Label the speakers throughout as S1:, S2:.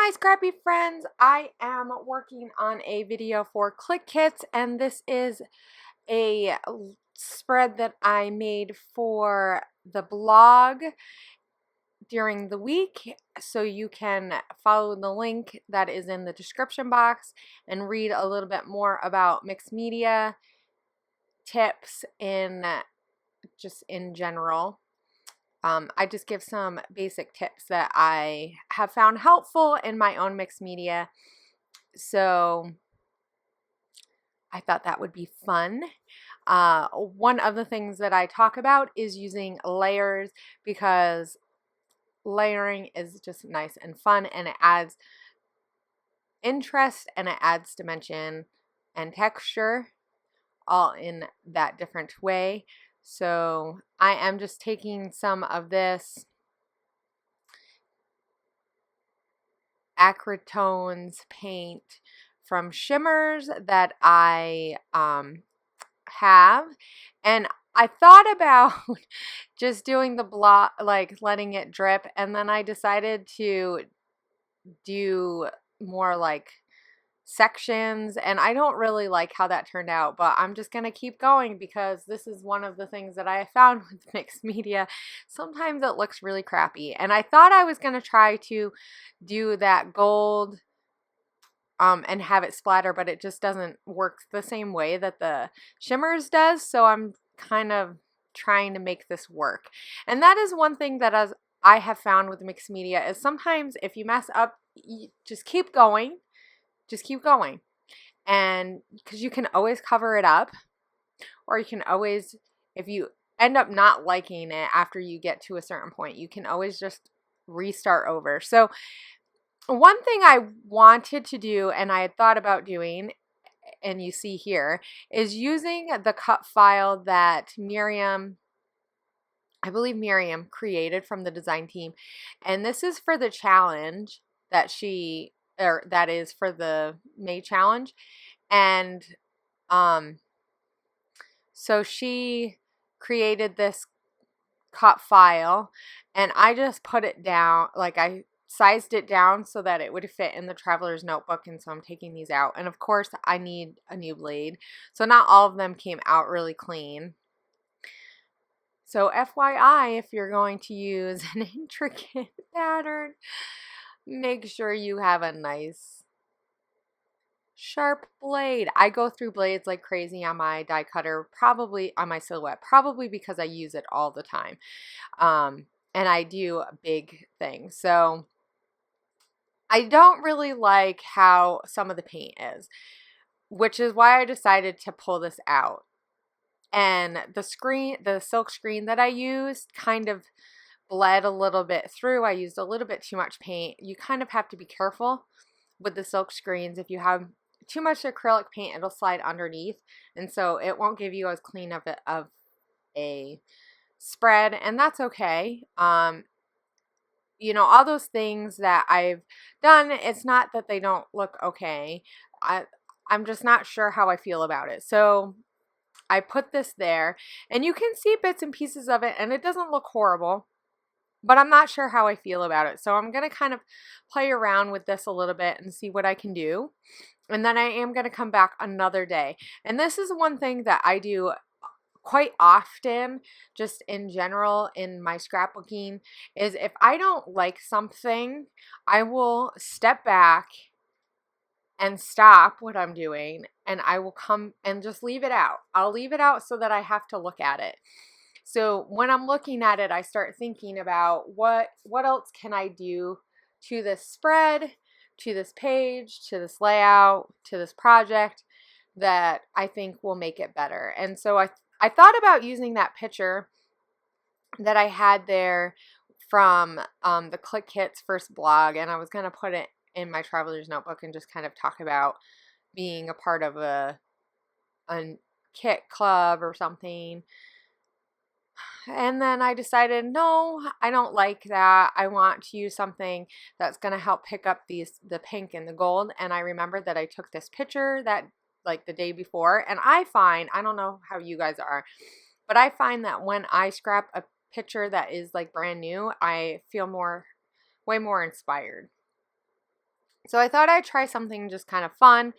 S1: Hi Scrappy friends, I am working on a video for Clique Kits, and this is a spread that I made for the blog during the week, so you can follow the link that is in the description box and read a little bit more about mixed media tips just in general. I just give some basic tips that I have found helpful in my own mixed media. So I thought that would be fun. One of the things that I talk about is using layers, because layering is just nice and fun, and it adds interest and it adds dimension and texture all in that different way. So I am just taking some of this Acrotones paint from shimmers that I have, and I thought about just doing the block, like letting it drip, and then I decided to do more like sections, and I don't really like how that turned out, but I'm just gonna keep going because this is one of the things that I found with mixed media. Sometimes it looks really crappy, and I thought I was gonna try to do that gold and have it splatter, but it just doesn't work the same way that the shimmers does, so I'm kind of trying to make this work. And that is one thing that I have found with mixed media is sometimes if you mess up, you just keep going. Just keep going. And because you can always cover it up, or you can always, if you end up not liking it after you get to a certain point, you can always just restart over. So one thing I wanted to do, and I had thought about doing, and you see here, is using the cut file that I believe Miriam created from the design team. And this is for the challenge that that is for the May challenge. And so she created this cut file, and I just put it down, like I sized it down so that it would fit in the traveler's notebook, and so I'm taking these out. And of course I need a new blade, so not all of them came out really clean. So FYI, if you're going to use an intricate pattern, make sure you have a nice sharp blade. I go through blades like crazy on my die cutter, probably on my silhouette, probably because I use it all the time. And I do big things. So I don't really like how some of the paint is, which is why I decided to pull this out. And the silk screen that I used kind of bled a little bit through. I used a little bit too much paint. You kind of have to be careful with the silk screens. If you have too much acrylic paint, it'll slide underneath, and so it won't give you as clean of a spread, and that's okay. You know, all those things that I've done, it's not that they don't look okay. I'm just not sure how I feel about it. So I put this there, and you can see bits and pieces of it, and it doesn't look horrible, but I'm not sure how I feel about it. So I'm going to kind of play around with this a little bit and see what I can do. And then I am going to come back another day. And this is one thing that I do quite often, just in general in my scrapbooking, is if I don't like something, I will step back and stop what I'm doing, and I will come and just leave it out. I'll leave it out so that I have to look at it. So when I'm looking at it, I start thinking about what else can I do to this spread, to this page, to this layout, to this project that I think will make it better. And so I thought about using that picture that I had there from the Clique Kits first blog, and I was going to put it in my traveler's notebook and just kind of talk about being a part of a kit club or something. And then I decided, no, I don't like that. I want to use something that's going to help pick up the pink and the gold. And I remembered that I took this picture that like the day before, and I don't know how you guys are, but I find that when I scrap a picture that is like brand new, I feel way more inspired. So I thought I'd try something just kind of fun.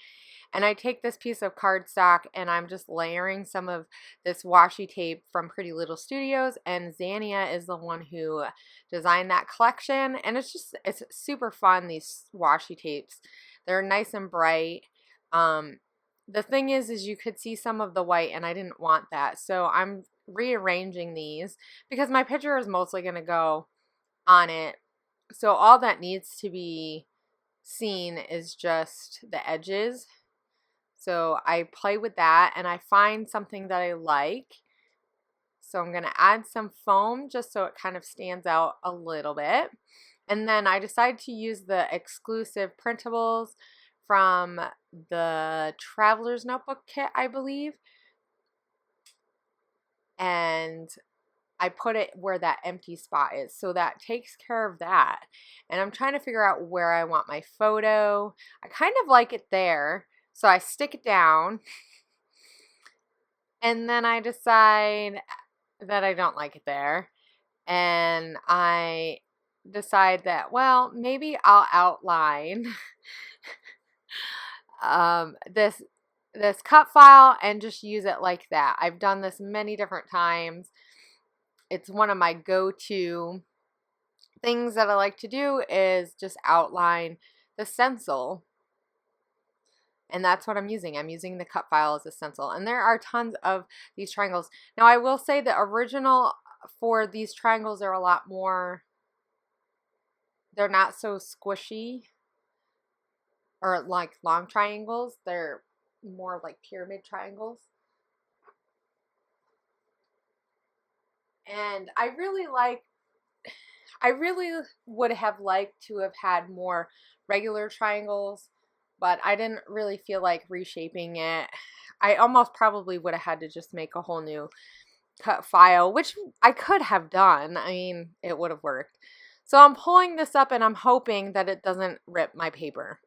S1: And I take this piece of cardstock and I'm just layering some of this washi tape from Pretty Little Studios, and Zania is the one who designed that collection, and it's super fun, these washi tapes. They're nice and bright. The thing is you could see some of the white and I didn't want that, so I'm rearranging these because my picture is mostly going to go on it. So all that needs to be seen is just the edges. So I play with that and I find something that I like. So I'm going to add some foam just so it kind of stands out a little bit. And then I decide to use the exclusive printables from the Traveler's Notebook kit, I believe. And I put it where that empty spot is. So that takes care of that. And I'm trying to figure out where I want my photo. I kind of like it there. So I stick it down, and then I decide that I don't like it there, and I decide that, well, maybe I'll outline this cut file and just use it like that. I've done this many different times. It's one of my go-to things that I like to do, is just outline the stencil. And that's what I'm using. I'm using the cut file as a stencil. And there are tons of these triangles. Now I will say the original for these triangles are a lot more, they're not so squishy or like long triangles. They're more like pyramid triangles. And I really would have liked to have had more regular triangles, but I didn't really feel like reshaping it. I almost probably would have had to just make a whole new cut file, which I could have done. I mean, it would have worked. So I'm pulling this up and I'm hoping that it doesn't rip my paper.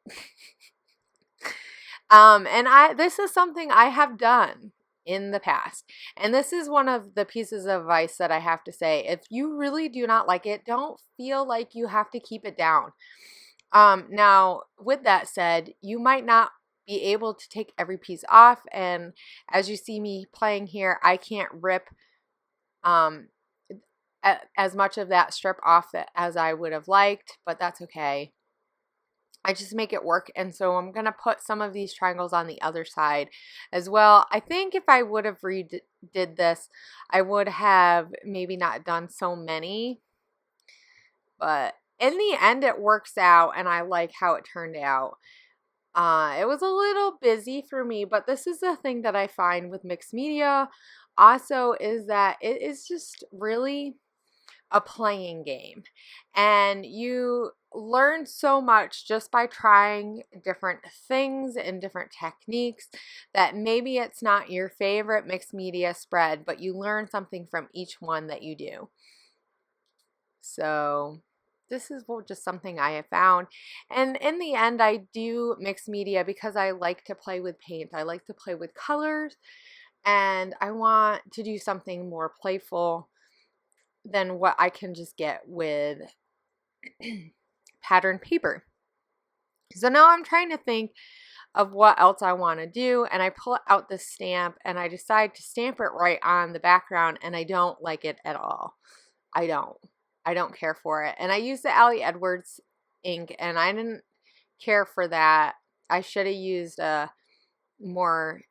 S1: And this is something I have done in the past. And this is one of the pieces of advice that I have to say. If you really do not like it, don't feel like you have to keep it down. Now, with that said, you might not be able to take every piece off, and as you see me playing here, I can't rip as much of that strip off as I would have liked, but that's okay. I just make it work, and so I'm going to put some of these triangles on the other side as well. I think if I would have redid this, I would have maybe not done so many, but in the end, it works out, and I like how it turned out. It was a little busy for me, but this is the thing that I find with mixed media also, is that it is just really a playing game, and you learn so much just by trying different things and different techniques, that maybe it's not your favorite mixed media spread, but you learn something from each one that you do. So this is just something I have found. And in the end, I do mixed media because I like to play with paint. I like to play with colors, and I want to do something more playful than what I can just get with patterned paper. So now I'm trying to think of what else I want to do, and I pull out this stamp and I decide to stamp it right on the background, and I don't like it at all. I don't care for it. And I used the Ali Edwards ink, and I didn't care for that. I should have used a more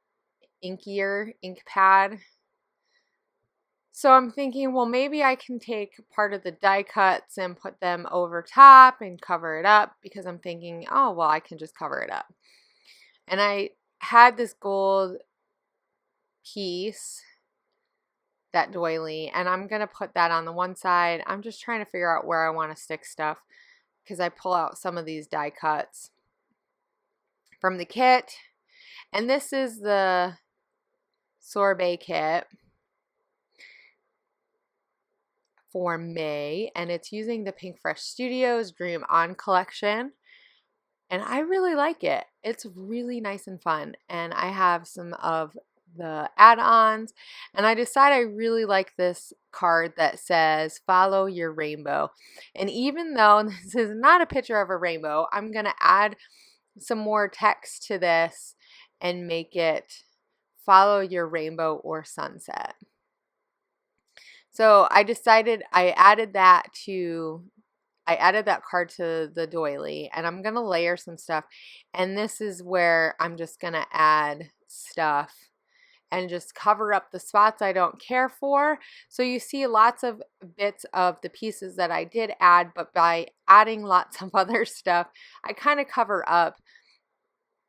S1: inkier ink pad. So I'm thinking, well, maybe I can take part of the die cuts and put them over top and cover it up, because I'm thinking, oh, well, I can just cover it up. And I had this gold piece, that doily, and I'm going to put that on the one side. I'm just trying to figure out where I want to stick stuff, because I pull out some of these die cuts from the kit. And this is the Sorbet kit for May, and it's using the Pink Fresh Studios Dream On collection, and I really like it. It's really nice and fun, and I have some of the add-ons, and I decided I really like this card that says follow your rainbow. And even though this is not a picture of a rainbow, I'm gonna add some more text to this and make it follow your rainbow or sunset. So I decided I added that card to the doily, and I'm gonna layer some stuff, and this is where I'm just gonna add stuff and just cover up the spots I don't care for. So you see lots of bits of the pieces that I did add, but by adding lots of other stuff, I kind of cover up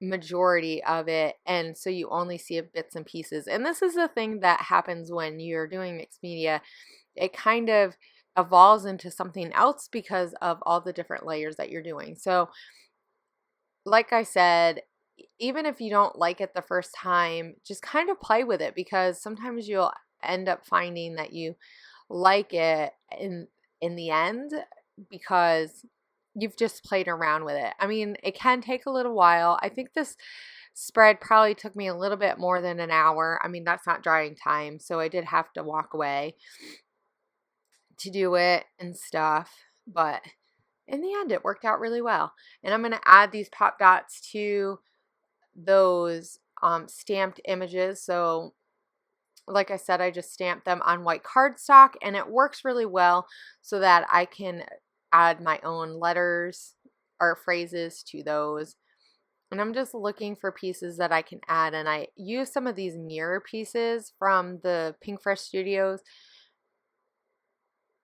S1: majority of it, and so you only see bits and pieces. And this is the thing that happens when you're doing mixed media. It kind of evolves into something else because of all the different layers that you're doing. So like I said, even if you don't like it the first time, just kind of play with it, because sometimes you'll end up finding that you like it in the end because you've just played around with it. I mean, it can take a little while. I think this spread probably took me a little bit more than an hour. I mean, that's not drying time, so I did have to walk away to do it and stuff, but in the end it worked out really well. And I'm going to add these pop dots to those stamped images. So like I said, I just stamped them on white cardstock, and it works really well so that I can add my own letters or phrases to those. And I'm just looking for pieces that I can add, and I use some of these mirror pieces from the Pink Fresh Studios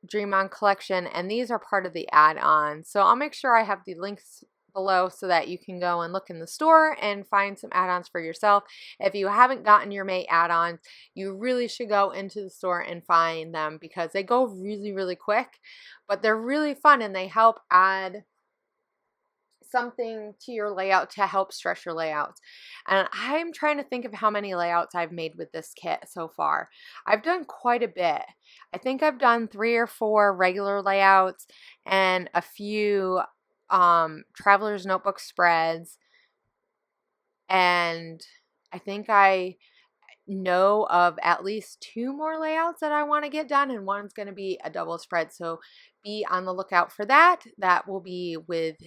S1: Dream On collection, and these are part of the add-on. So I'll make sure I have the links below so that you can go and look in the store and find some add-ons for yourself. If you haven't gotten your May add-ons, you really should go into the store and find them, because they go really, really quick, but they're really fun, and they help add something to your layout to help stretch your layouts. And I'm trying to think of how many layouts I've made with this kit so far. I've done quite a bit. I think I've done 3 or 4 regular layouts and a few traveler's notebook spreads, and I think I know of at least 2 more layouts that I want to get done, and one's going to be a double spread, so be on the lookout for that. That will be with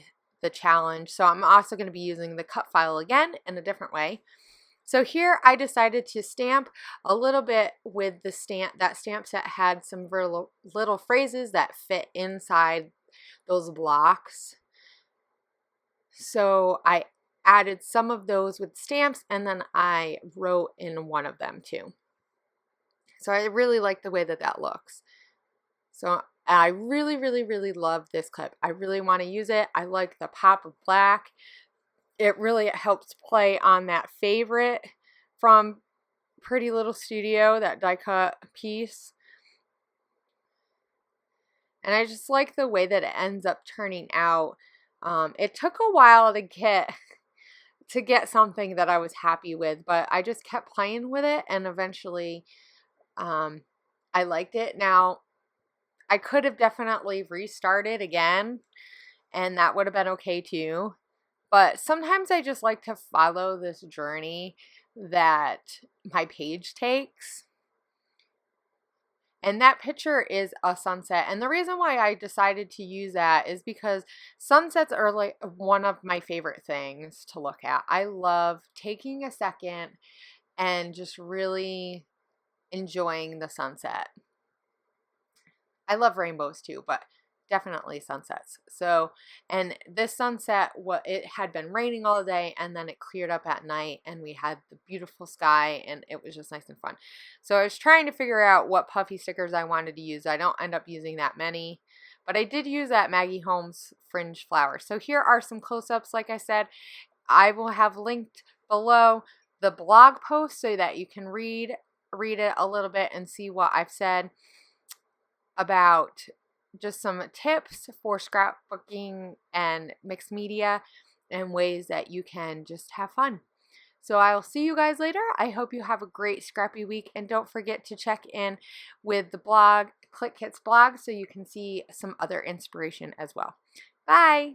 S1: the challenge. So I'm also going to be using the cut file again in a different way. So here I decided to stamp a little bit with the stamp. That stamp set had some little phrases that fit inside those blocks. So I added some of those with stamps, and then I wrote in one of them too. So I really like the way that that looks. So I really, really, really love this clip. I really want to use it. I like the pop of black. It really helps play on that favorite from Pretty Little Studio, that die cut piece. And I just like the way that it ends up turning out. It took a while to get something that I was happy with, but I just kept playing with it, and eventually I liked it. Now, I could have definitely restarted again, and that would have been okay too. But sometimes I just like to follow this journey that my page takes. And that picture is a sunset. And the reason why I decided to use that is because sunsets are like one of my favorite things to look at. I love taking a second and just really enjoying the sunset. I love rainbows too, but definitely sunsets. So, and this sunset, it had been raining all day, and then it cleared up at night, and we had the beautiful sky, and it was just nice and fun. So I was trying to figure out what puffy stickers I wanted to use. I don't end up using that many, but I did use that Maggie Holmes fringe flower. So here are some close-ups. Like I said, I will have linked below the blog post so that you can read it a little bit and see what I've said about just some tips for scrapbooking and mixed media and ways that you can just have fun. So I'll see you guys later. I hope you have a great scrappy week, and don't forget to check in with the blog, Clique Kits Blog, so you can see some other inspiration as well. Bye!